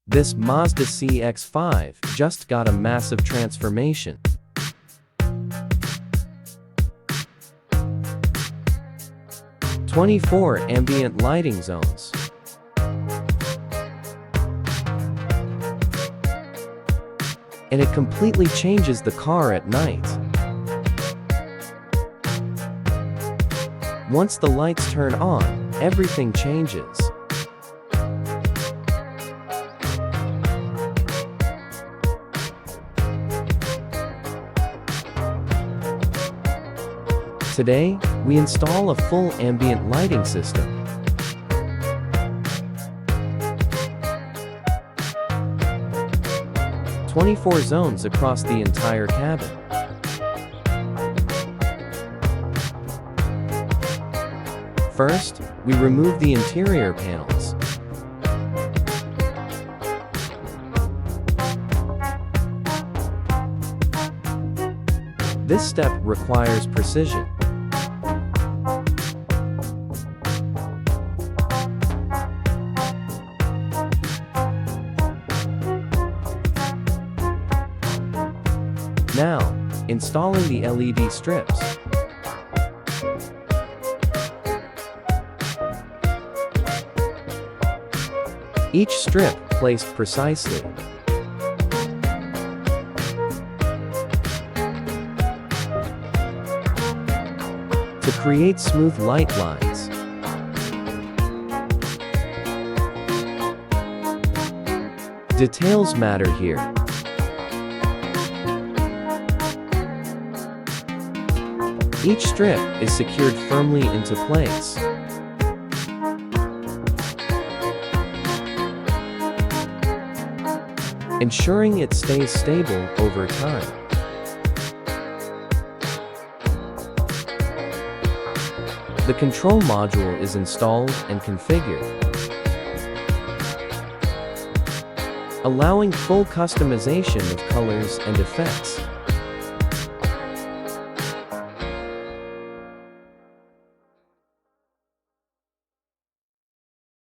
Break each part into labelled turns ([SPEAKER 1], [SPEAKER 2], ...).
[SPEAKER 1] This Mazda CX-5 just got a massive transformation. "24 ambient lighting zones. And it completely changes the car at night. Once the lights turn on, everything changes. Today, we install a full ambient lighting system. "24 zones across the entire cabin. First, we remove the interior panels. This step requires precision. Now, installing the LED strips. Each strip placed precisely. To create smooth light lines. Details matter here. Each strip is secured firmly into place. Ensuring it stays stable over time. The control module is installed and configured, allowing full customization of colors and effects.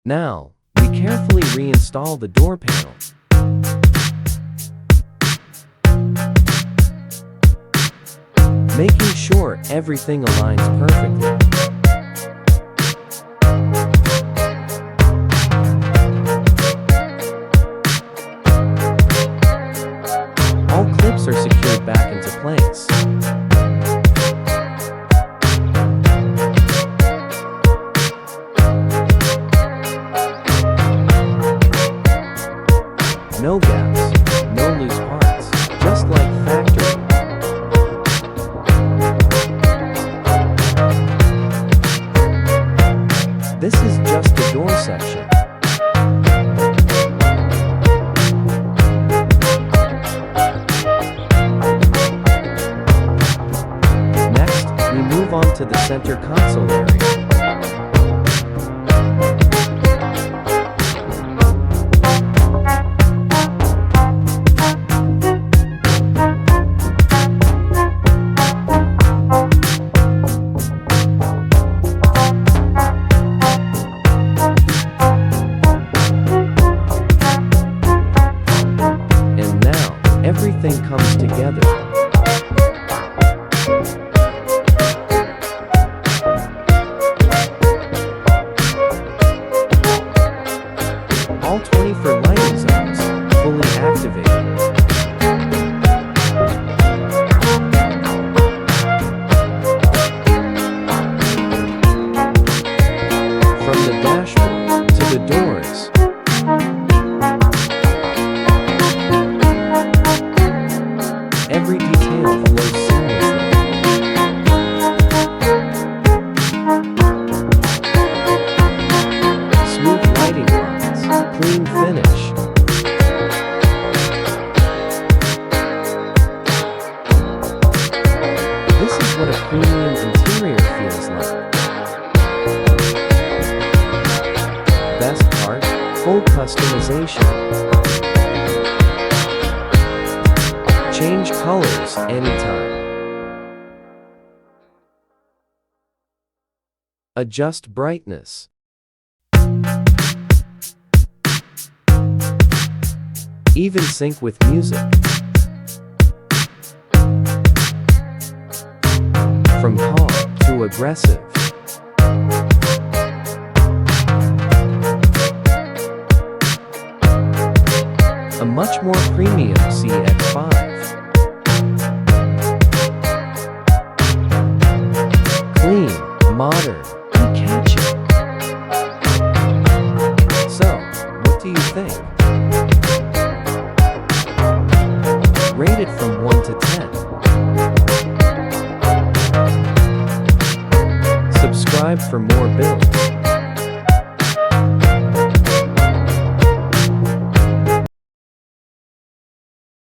[SPEAKER 1] Now, we carefully reinstall the door panel. Making sure everything aligns perfectly. All clips are secured back into place. No gaps, no loose parts, just like factory. This is just the door section. Next, we move on to the center console area. Everything comes together. All 24 lighting zones fully activated. From the dashboard to the doors. Every detail flows seamlessly. Smooth lighting lines, clean finish. This is what a premium interior feels like. Best part, full customization. Change colors anytime. Adjust brightness. Even sync with music. From calm to aggressive. A much more premium CX-5. Clean, modern, and catchy. So, what do you think? Rated from 1 to 10. Subscribe for more builds.